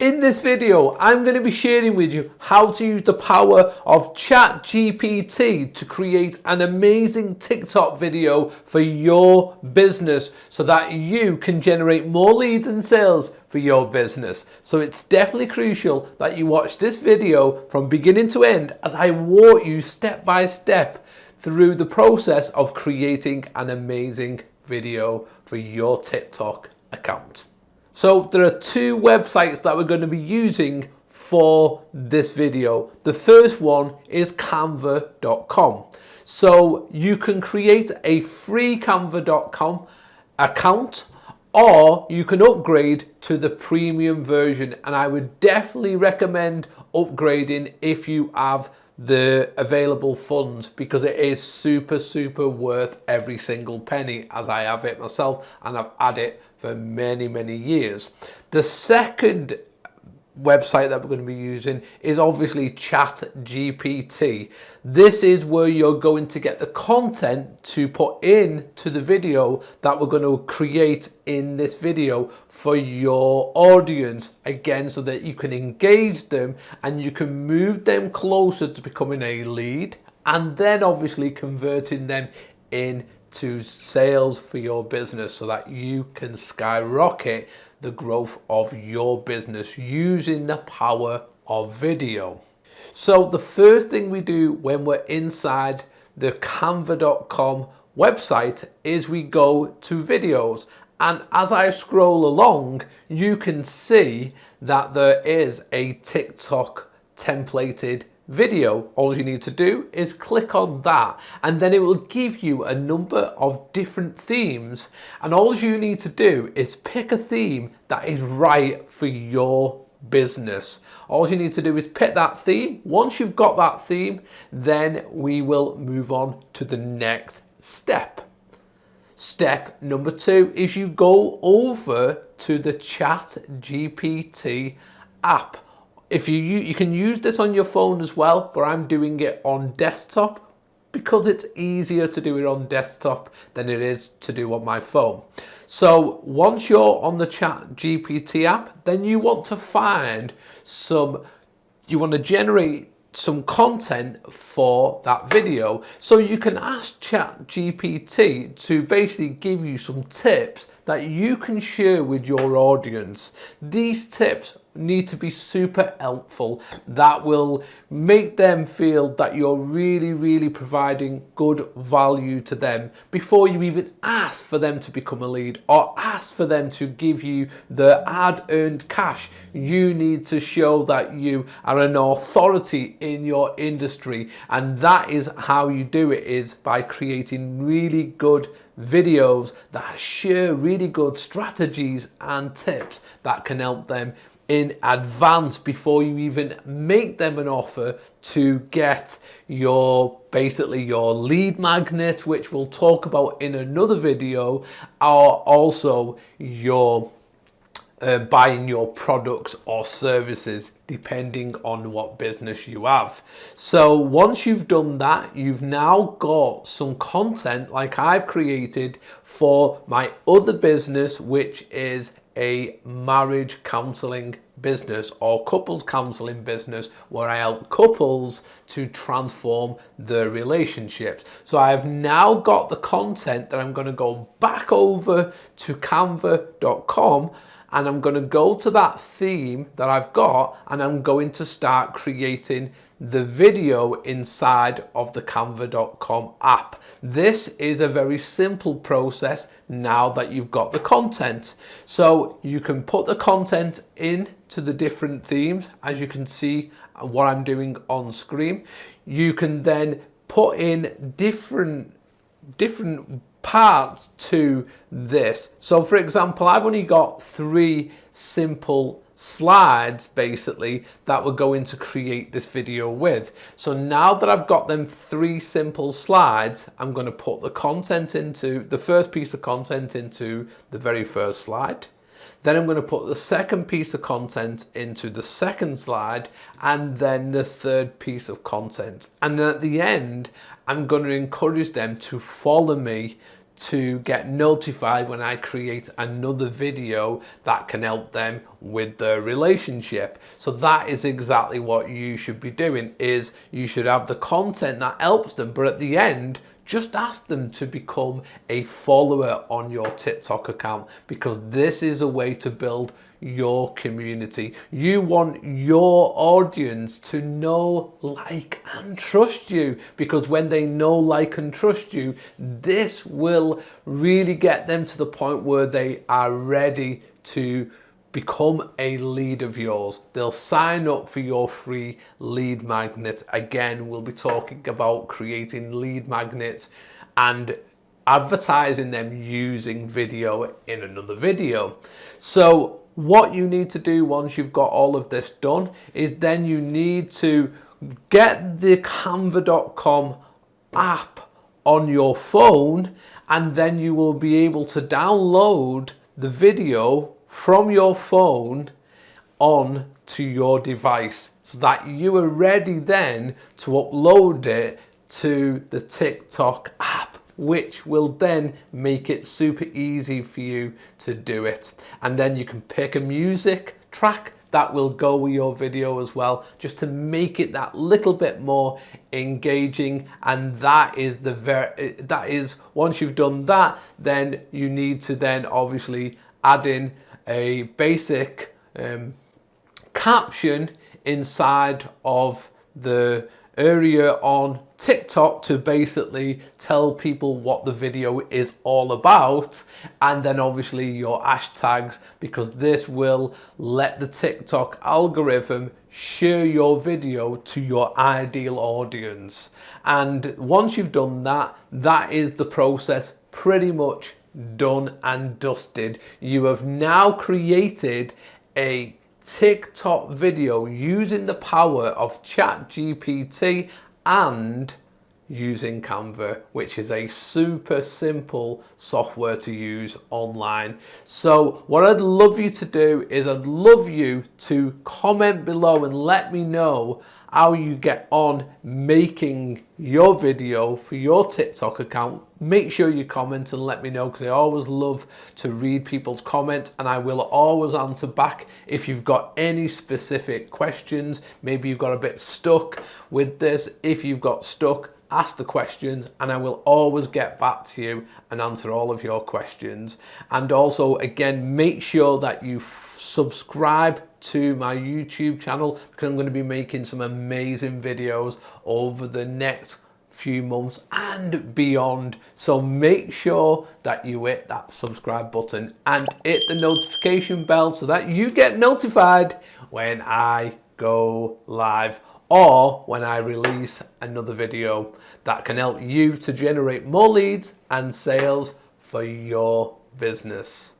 In this video, I'm going to be sharing with you how to use the power of ChatGPT to create an amazing TikTok video for your business so that you can generate more leads and sales for your business. So it's definitely crucial that you watch this video from beginning to end as I walk you step by step through the process of creating an amazing video for your TikTok account. So there are two websites that we're going to be using for this video. The first one is canva.com. So you can create a free canva.com account, or you can upgrade to the premium version, and I would definitely recommend upgrading if you have the available funds, because it is super worth every single penny, as I have it myself and I've had it for many years. The second website that we're going to be using is obviously ChatGPT. This is where you're going to get the content to put into the video that we're going to create in this video for your audience, again, so that you can engage them and you can move them closer to becoming a lead, and then obviously converting them into sales for your business so that you can skyrocket the growth of your business using the power of video. So the first thing we do when we're inside the canva.com website is we go to videos, and as I scroll along you can see that there is a TikTok templated video. All you need to do is click on that, and then it will give you a number of different themes, and all you need to do is pick a theme that is right for your business. All you need to do is pick that theme. Once you've got that theme, then we will move on to the next step. Step number 2 is you go over to the ChatGPT app. If you can use this on your phone as well, but I'm doing it on desktop because it's easier to do it on desktop than it is to do on my phone. So once you're on the ChatGPT app, then you want to generate some content for that video. So you can ask ChatGPT to basically give you some tips that you can share with your audience. These tips need to be super helpful, that will make them feel that you're really providing good value to them before you even ask for them to become a lead or ask for them to give you the hard-earned cash. You need to show that you are an authority in your industry, and that is how you do it, is by creating really good videos that share really good strategies and tips that can help them in advance before you even make them an offer to get basically your lead magnet, which we'll talk about in another video, or also your buying your products or services, depending on what business you have. So once you've done that, you've now got some content like I've created for my other business, which is a marriage counseling business or couples counseling business, where I help couples to transform their relationships. So I've now got the content that I'm going to go back over to canva.com, and I'm going to go to that theme that I've got, and I'm going to start creating the video inside of the canva.com app. This is a very simple process now that you've got the content. So you can put the content into the different themes, as you can see what I'm doing on screen. You can then put in different parts to this. So for example, I've only got 3 simple slides basically that we're going to create this video with. So now that I've got them 3 simple slides, I'm going to put the content into the first piece of content into the very first slide. Then I'm going to put the second piece of content into the second slide, and then the third piece of content. And then at the end, I'm going to encourage them to follow me to get notified when I create another video that can help them with their relationship. So that is exactly what you should be doing, is you should have the content that helps them, but at the end, just ask them to become a follower on your TikTok account, because this is a way to build your community. You want your audience to know, like, and trust you, because when they know, like, and trust you, this will really get them to the point where they are ready to become a lead of yours. They'll sign up for your free lead magnet. Again, we'll be talking about creating lead magnets and advertising them using video in another video. So what you need to do once you've got all of this done is then you need to get the canva.com app on your phone, and then you will be able to download the video from your phone on to your device, so that you are ready then to upload it to the TikTok app, which will then make it super easy for you to do it. And then you can pick a music track that will go with your video as well, just to make it that little bit more engaging. And that is once you've done that, then you need to then obviously add in a basic caption inside of the area on TikTok to basically tell people what the video is all about, and then obviously your hashtags, because this will let the TikTok algorithm share your video to your ideal audience. And once you've done that, that is the process pretty much done and dusted. You have now created a TikTok video using the power of ChatGPT and using Canva, which is a super simple software to use online. So what I'd love you to do is I'd love you to comment below and let me know how you get on making your video for your TikTok account. Make sure you comment and let me know, because I always love to read people's comments, and I will always answer back if you've got any specific questions. Maybe you've got a bit stuck with this. If you've got stuck, ask the questions and I will always get back to you and answer all of your questions. And also, again, make sure that you subscribe to my YouTube channel, because I'm going to be making some amazing videos over the next few months and beyond. So make sure that you hit that subscribe button and hit the notification bell so that you get notified when I go live or when I release another video that can help you to generate more leads and sales for your business.